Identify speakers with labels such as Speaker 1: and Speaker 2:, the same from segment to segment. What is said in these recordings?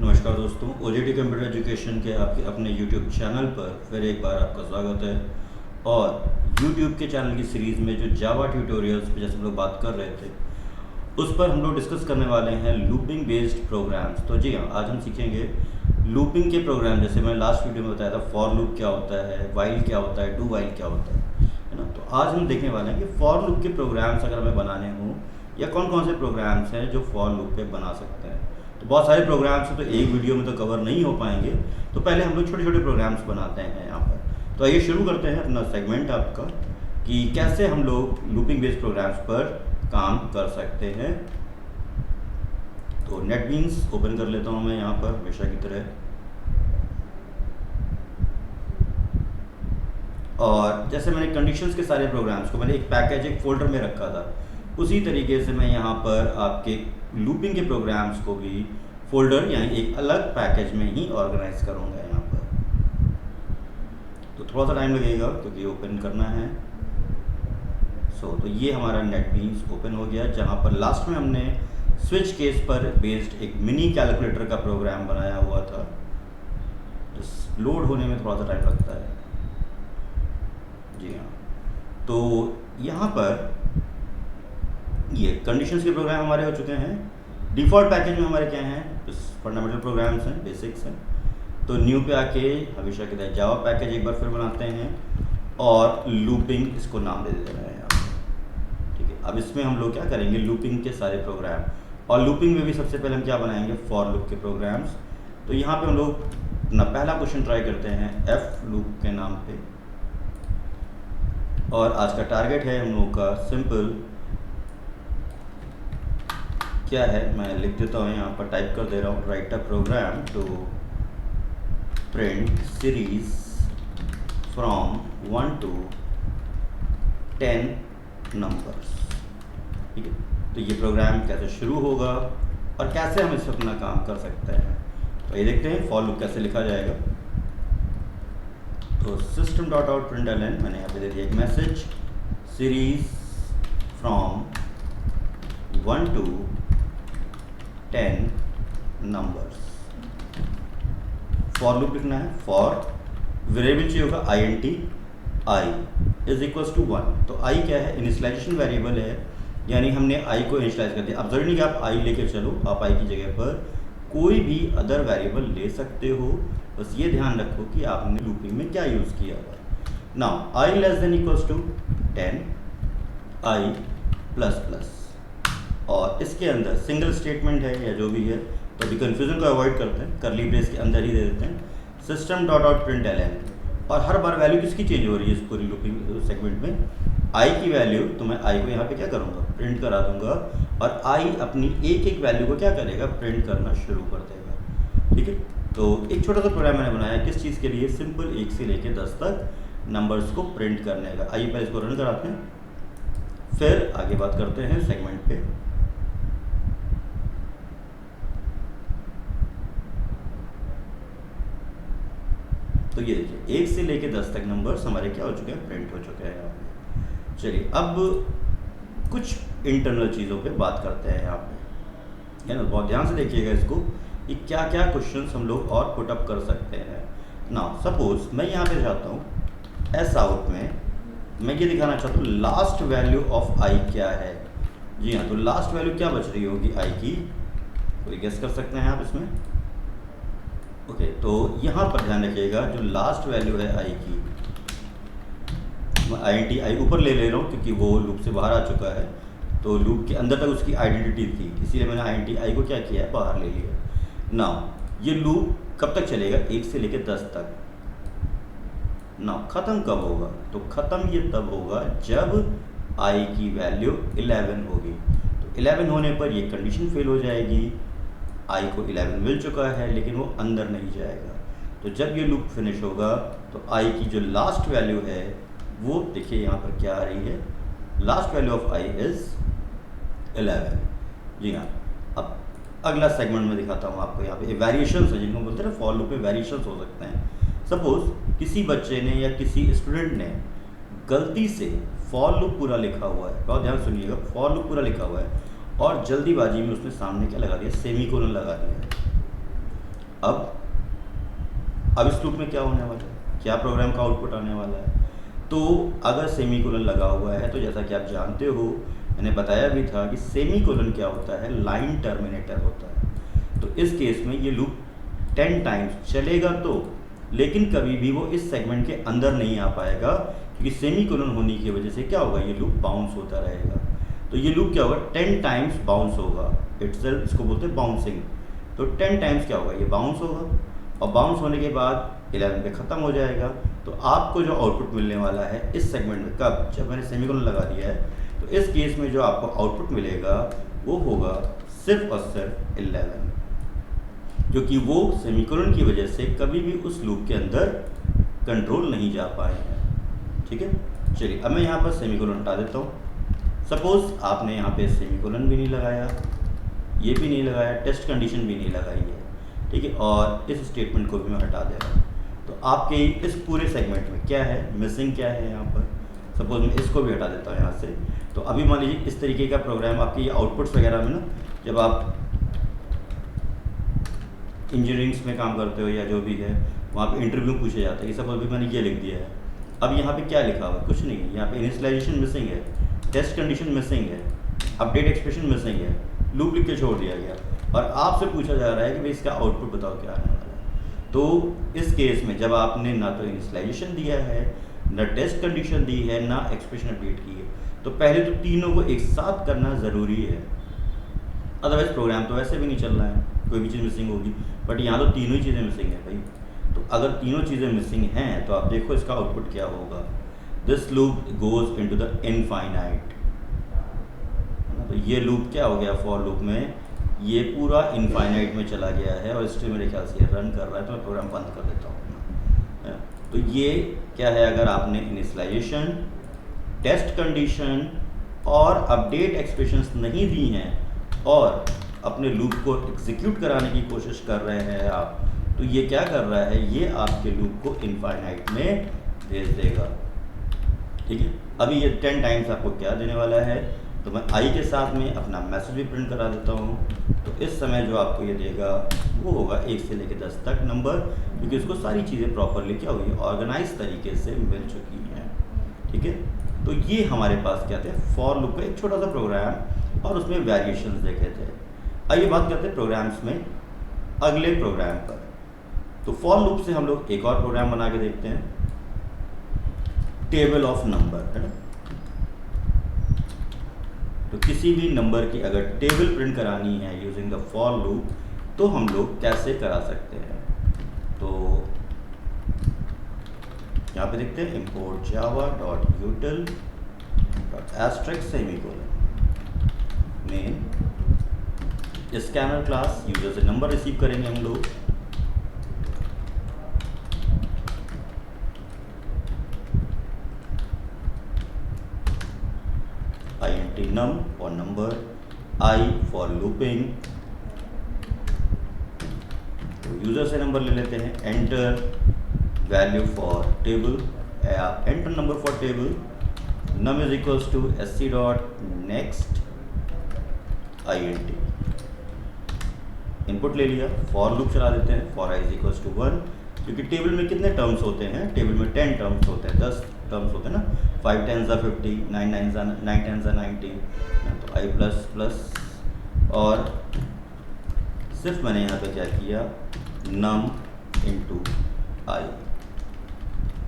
Speaker 1: नमस्कार दोस्तों, OJT computer education के आपके अपने यूट्यूब चैनल पर फिर एक बार आपका स्वागत है। और यूट्यूब के चैनल की सीरीज़ में जो जावा ट्यूटोरियल्स पे जैसे हम लोग बात कर रहे थे, उस पर हम लोग डिस्कस करने वाले हैं लूपिंग बेस्ड प्रोग्राम्स। तो जी हाँ, आज हम सीखेंगे लूपिंग के प्रोग्राम। जैसे मैंने लास्ट वीडियो में बताया था फॉर लूप क्या होता है, वाइल क्या होता है, डू वाइल क्या होता है ना। तो आज हम देखने वाले हैं कि फॉर लूप के प्रोग्राम्स अगर हमें बनाने हों या कौन कौन से प्रोग्राम्स हैं जो फॉर लूप पे बना सकते हैं। तो बहुत सारे प्रोग्राम्स हैं, तो एक वीडियो में तो कवर नहीं हो पाएंगे। तो पहले हम लोग छोटे छोटे प्रोग्राम्स बनाते हैं यहाँ पर। तो आइए शुरू करते हैं अपना सेगमेंट आपका कि कैसे हम लोग लूपिंग बेस्ड प्रोग्राम्स पर काम कर सकते हैं। तो नेटबीन्स ओपन कर लेता हूँ मैं यहाँ पर हमेशा की तरह। और जैसे मैंने कंडीशंस के सारे प्रोग्राम्स को मैंने एक पैकेज, एक फोल्डर में रखा था, उसी तरीके से मैं यहाँ पर आपके लूपिंग के प्रोग्राम्स को भी फोल्डर यानी एक अलग पैकेज में ही ऑर्गेनाइज करूँगा यहाँ पर। तो थोड़ा सा टाइम लगेगा क्योंकि ओपन करना है। तो ये हमारा नेटबीन्स ओपन हो गया, जहाँ पर लास्ट में हमने स्विच केस पर बेस्ड एक मिनी कैलकुलेटर का प्रोग्राम बनाया हुआ था। तो लोड होने में थोड़ा सा टाइम लगता है। जी हाँ, तो यहाँ पर ये कंडीशंस के प्रोग्राम हमारे हो चुके हैं। डिफ़ॉल्ट पैकेज में हमारे क्या हैं, फंडामेंटल प्रोग्राम्स हैं, बेसिक्स हैं। तो न्यू पे आके हमेशा की तरह जावा पैकेज एक बार फिर बनाते हैं और लूपिंग इसको नाम दे देना है यहाँ पे। ठीक है, अब इसमें हम लोग क्या करेंगे, लूपिंग के सारे प्रोग्राम। और लूपिंग में भी सबसे पहले हम क्या बनाएंगे, फॉर लूप के प्रोग्राम्स। तो यहाँ पे हम लोग अपना पहला क्वेश्चन ट्राई करते हैं एफ लूप के नाम पे। और आज का टारगेट है हम लोगों का सिंपल क्या है, मैं लिख देता हूँ यहाँ पर, टाइप कर दे रहा हूँ, write a program to print series from 1 to 10 numbers. ठीक है, तो ये प्रोग्राम कैसे शुरू होगा और कैसे हम इससे अपना काम कर सकते हैं। तो ये देखते हैं फॉर लूप कैसे लिखा जाएगा। तो system.out.println मैंने यहाँ पे दे दिया एक message, series from 1 to 10 numbers. For loop लिखना है, फॉर वेरिएबल चाहिए होगा int i is equals to 1। तो i क्या है, इनिशियलाइजेशन वेरिएबल है, यानी हमने i को इनिशियलाइज कर दिया। अब जरूरी नहीं कि आप i लेके चलो, आप i की जगह पर कोई भी अदर वेरिएबल ले सकते हो। बस ये ध्यान रखो कि आपने लूपिंग में क्या यूज़ किया हुआ। Now i less than equals to 10, i plus plus, और इसके अंदर सिंगल स्टेटमेंट है या जो भी है, तो अभी कन्फ्यूजन को अवॉइड करते हैं, करली ब्रेस के अंदर ही दे देते हैं system.out.println। और हर बार वैल्यू किसकी चेंज हो रही है इस पूरी लूपिंग सेगमेंट में, i की वैल्यू। तो मैं i को यहाँ पे क्या करूँगा, प्रिंट करा दूंगा, और i अपनी एक एक वैल्यू को क्या करेगा, प्रिंट करना शुरू कर देगा। ठीक है, तो एक छोटा सा प्रोग्राम मैंने बनाया किस चीज़ के लिए, सिंपल 1 से लेकर 10 तक नंबर्स को प्रिंट करने का। आइए पहले इसको रन कराते हैं, फिर आगे बात करते हैं सेगमेंट पे। तो ये देखिए 1 से लेके 10 तक नंबर्स हमारे क्या हो चुके हैं, प्रिंट हो चुके हैं यहाँ पे। चलिए अब कुछ इंटरनल चीज़ों पे बात करते हैं यहाँ पे, है ना। बहुत ध्यान से देखिएगा इसको कि क्या क्या क्वेश्चंस हम लोग और पुट अप कर सकते हैं ना। सपोज मैं यहाँ पे चाहता हूँ एस आउट में मैं ये दिखाना चाहता हूँ लास्ट वैल्यू ऑफ आई क्या है। जी हाँ, तो लास्ट वैल्यू क्या बच रही होगी आई की, कोई गेस कर सकते हैं आप इसमें। ओके, तो यहाँ पर ध्यान रखिएगा जो लास्ट वैल्यू है आई की, मैं आई ऊपर ले रहा हूँ क्योंकि वो लूप से बाहर आ चुका है। तो लूप के अंदर तक उसकी आइडेंटिटी थी, इसीलिए मैंने आई को क्या किया है, बाहर ले लिया। नाउ ये लूप कब तक चलेगा, 1 से लेकर 10 तक। नाउ ख़त्म कब होगा, तो ख़त्म ये तब होगा जब आई की वैल्यू 11 होगी। तो 11 होने पर ये कंडीशन फेल हो जाएगी, आई को 11 मिल चुका है लेकिन वो अंदर नहीं जाएगा। तो जब ये लूप फिनिश होगा तो आई की जो लास्ट वैल्यू है वो देखिए यहाँ पर क्या आ रही है, last value of I is 11। जी हाँ, अब अगला सेगमेंट में दिखाता हूँ आपको। यहाँ पे वेरिएशंस है जिनको बोलते हैं ना, फॉर लूप में वेरिएशंस हो सकते हैं। सपोज किसी बच्चे ने या किसी स्टूडेंट ने गलती से फॉर लूप पूरा लिखा हुआ है, बहुत ध्यान सुनिएगा, फॉर लूप पूरा लिखा हुआ है और जल्दीबाजी में उसने सामने क्या लगा दिया, सेमीकोलन लगा दिया। अब इस लूप में क्या होने वाला है, क्या प्रोग्राम का आउटपुट आने वाला है। तो अगर सेमीकोलन लगा हुआ है तो जैसा कि आप जानते हो, मैंने बताया भी था कि सेमीकोलन क्या होता है, लाइन टर्मिनेटर होता है। तो इस केस में ये लूप 10 टाइम्स चलेगा तो, लेकिन कभी भी वो इस सेगमेंट के अंदर नहीं आ पाएगा, क्योंकि सेमीकोलन होने की वजह से क्या होगा, ये लूप बाउंस होता रहेगा। तो ये लूप क्या होगा, 10 टाइम्स बाउंस होगा इटसेल्फ, इसको बोलते हैं बाउंसिंग। तो 10 टाइम्स क्या होगा, ये बाउंस होगा, और बाउंस होने के बाद 11 पे ख़त्म हो जाएगा। तो आपको जो आउटपुट मिलने वाला है इस सेगमेंट में, कब, जब मैंने सेमीकोलन लगा दिया है, तो इस केस में जो आपको आउटपुट मिलेगा वो होगा सिर्फ और सिर्फ 11, क्योंकि वो सेमीकोलन की वजह से कभी भी उस लूप के अंदर कंट्रोल नहीं जा पाए हैं। ठीक है, चलिए अब मैं यहाँ पर सेमीकोलन हटा देता हूँ। सपोज़ आपने यहाँ पे सेमीकोलन भी नहीं लगाया, ये भी नहीं लगाया, टेस्ट कंडीशन भी नहीं लगाई है, ठीक है, और इस स्टेटमेंट को भी मैं हटा दे रहा हूँ। तो आपके इस पूरे सेगमेंट में क्या है, मिसिंग क्या है यहाँ पर। सपोज मैं इसको भी हटा देता हूँ यहाँ से। तो अभी मान लीजिए इस तरीके का प्रोग्राम आपके ये आउटपुट्स वगैरह में ना, जब आप इंजीनियरिंग्स में काम करते हो या जो भी है, वहाँ पे इंटरव्यू पूछे जाते हैं। सपोज भी मैंने ये लिख दिया है, अब यहाँ पे क्या लिखा हुआ है, कुछ नहीं है। यहाँ पे इनिशियलाइजेशन मिसिंग है, टेस्ट कंडीशन मिसिंग है, अपडेट एक्सप्रेशन मिसिंग है, लूप लिख के छोड़ दिया गया, और आपसे पूछा जा रहा है कि भाई इसका आउटपुट बताओ क्या आने वाला है। तो इस केस में जब आपने ना तो इनिशियलाइजेशन दिया है, ना टेस्ट कंडीशन दी है, ना एक्सप्रेशन अपडेट की है, तो पहले तो तीनों को एक साथ करना ज़रूरी है, अदरवाइज प्रोग्राम तो वैसे भी नहीं चल रहा है, कोई भी चीज़ मिसिंग होगी। बट यहाँ तो तीनों ही चीज़ें मिसिंग है भाई। तो अगर तीनों चीज़ें मिसिंग हैं तो आप देखो इसका आउटपुट क्या होगा, this loop goes into the infinite. तो ये लूप क्या हो गया, फॉर लूप में ये पूरा इनफाइनाइट में चला गया है, और स्टिल मेरे ख्याल से ये रन कर रहा है, तो मैं प्रोग्राम बंद कर देता हूँ। तो ये क्या है, अगर आपने इनिशियलाइजेशन, टेस्ट कंडीशन और अपडेट एक्सप्रेशंस नहीं दी हैं और अपने लूप को एग्जीक्यूट कराने की कोशिश कर रहे हैं आप, तो ये क्या कर रहा है, ये आपके लूप को इनफाइनाइट में भेज देगा। ठीक है, अभी ये 10 टाइम्स आपको क्या देने वाला है, तो मैं आई के साथ में अपना मैसेज भी प्रिंट करा देता हूँ। तो इस समय जो आपको ये देगा वो होगा 1 से लेकर 10 तक नंबर, क्योंकि इसको सारी चीज़ें प्रॉपरली क्या हुई, ऑर्गेनाइज तरीके से मिल चुकी हैं। ठीक है, तो ये हमारे पास क्या थे, फॉर लूप का एक छोटा सा प्रोग्राम, और उसमें वेरिएशंस देखे थे। आइए बात करते हैं प्रोग्राम्स में अगले प्रोग्राम पर। तो फॉर लूप से हम लोग एक और प्रोग्राम बना के देखते हैं, टेबल ऑफ नंबर, है ना। तो किसी भी नंबर की अगर टेबल प्रिंट करानी है यूजिंग द फॉर लूप, तो हम लोग कैसे करा सकते हैं। तो यहाँ पे देखते हैं import java.util * सेमीकोलन में स्कैनर क्लास यूजर से नंबर रिसीव करेंगे हम लोग। int num for number, I for looping। तो यूजर से नंबर ले लेते हैं, enter value for table, enter number for table, num is equals to sc dot next int। Input ले लिया, फॉर लूप चला देते हैं, for i is equals to 1, क्योंकि टेबल में कितने टर्म्स होते हैं, टेबल में 10 टर्म्स होते हैं, 10 टर्म्स होते हैं ना, 5 10s are 50, 9 10s are 90। तो i प्लस प्लस, और सिर्फ मैंने यहाँ पे क्या किया, num इंटू i।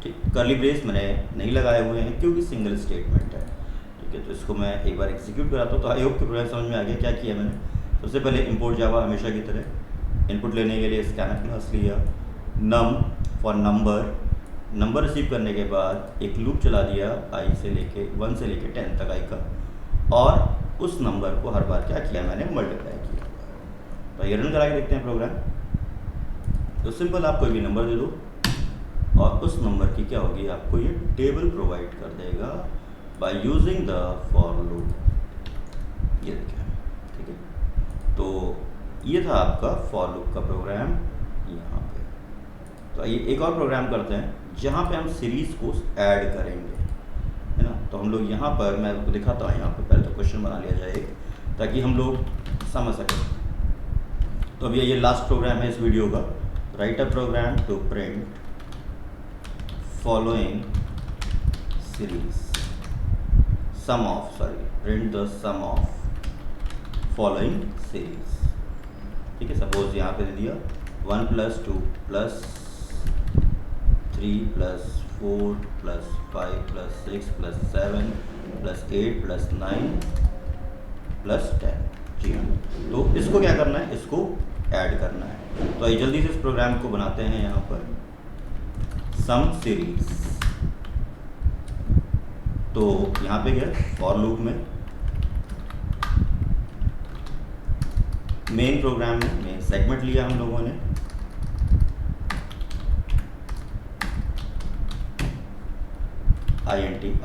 Speaker 1: ठीक, कर्ली ब्रेस मैंने नहीं लगाए हुए हैं क्योंकि सिंगल स्टेटमेंट है। ठीक है, तो इसको मैं एक बार एग्जीक्यूट कराता हूँ। तो आई होप कि प्रोग्राम समझ में आ गया क्या किया मैंने। सबसे पहले इंपोर्ट जावा हमेशा की तरह, इनपुट लेने के लिए स्कैनर क्लास लिया, num फॉर नंबर रिसीव करने के बाद एक लूप चला दिया i से लेके 1 से लेके 10 तक i का, और उस नंबर को हर बार क्या किया मैंने, मल्टीप्लाई किया। तो ये रन करा के देखते हैं प्रोग्राम। तो सिंपल, आप कोई भी नंबर दे दो और उस नंबर की क्या होगी, आपको ये टेबल प्रोवाइड कर देगा by using the for loop. ये देखिए, ठीक है। तो ये था आपका फॉर लूप का प्रोग्राम यहाँ पे। तो आइए एक और प्रोग्राम करते हैं जहाँ पे हम सीरीज़ को ऐड करेंगे, है ना। तो हम लोग यहाँ पर, मैं आपको दिखाता हूँ यहाँ पर, पहले तो क्वेश्चन बना लिया जाए ताकि हम लोग समझ सकें। तो अभी ये लास्ट प्रोग्राम है इस वीडियो का। Write a program to print following series print the sum of following series. ठीक है, सपोज यहाँ पे दे दिया 1 + 2 + 3 + 4 + 5 + 6 + 7 + 8 + 9 + 10। जी हाँ, तो इसको क्या करना है, इसको ऐड करना है। तो आइए जल्दी से इस प्रोग्राम को बनाते हैं। यहाँ पर सम सीरीज, तो यहाँ पे गया फॉर लूप में, मेन प्रोग्राम में सेगमेंट लिया हम लोगों ने,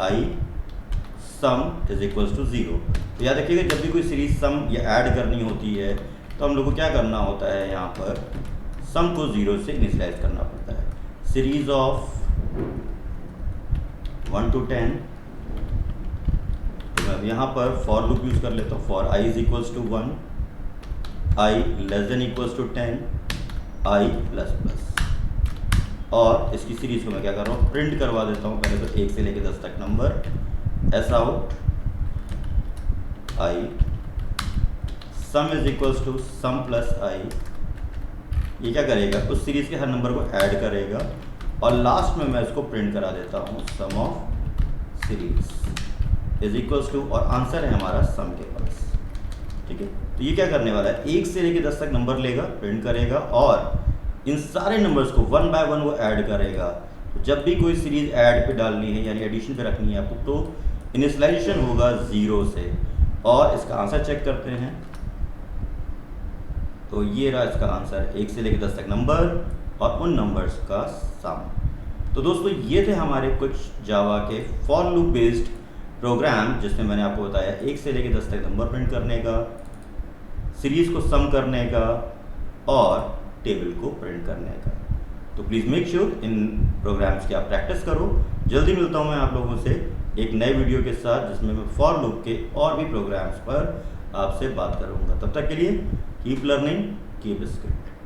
Speaker 1: आई सम इज इक्वल्स टू 0। तो याद रखिएगा जब भी कोई सीरीज सम या ऐड करनी होती है तो हम लोग को क्या करना होता है, यहाँ पर सम को 0 से इनिशियलाइज करना पड़ता है। सीरीज ऑफ 1 to 10, तो मैं यहाँ पर फॉर लूप यूज़ कर लेता हूँ। For i is equals to 1, i less than equals to 10, i ++। और इसकी सीरीज को मैं क्या कर रहा हूँ, प्रिंट करवा देता हूँ। पहले तो 1 से लेकर 10 तक number, s out i sum is equals to sum plus i। ये क्या करेगा, उस सीरीज के हर नंबर को ऐड करेगा और लास्ट में मैं इसको प्रिंट करा देता हूँ sum of series is equals to, और आंसर है हमारा सम के पास। ठीक है, तो ये क्या करने वाला है, 1 से लेकर 10 तक नंबर लेगा, प्रिंट करेगा और इन सारे नंबर्स को 1 बाय 1 वो ऐड करेगा। तो जब भी कोई सीरीज ऐड पे डालनी है यानी एडिशन पे रखनी है आपको, तो इनिशियलाइजेशन होगा 0 से। और इसका आंसर चेक करते हैं, तो ये रहा इसका आंसर, 1 से लेकर 10 तक नंबर और उन नंबर्स का सम। तो दोस्तों ये थे हमारे कुछ जावा के फॉर लूप बेस्ड प्रोग्राम, जिसमें मैंने आपको बताया 1 से लेकर 10 तक नंबर प्रिंट करने का, सीरीज को सम करने का और टेबल को प्रिंट करने का। तो please make sure in programs की आप प्रैक्टिस करो। जल्दी मिलता हूँ मैं आप लोगों से एक नए वीडियो के साथ, जिसमें मैं फॉर लूप के और भी प्रोग्राम्स पर आपसे बात करूँगा। तब तक के लिए कीप लर्निंग, कीप स्किल्ड।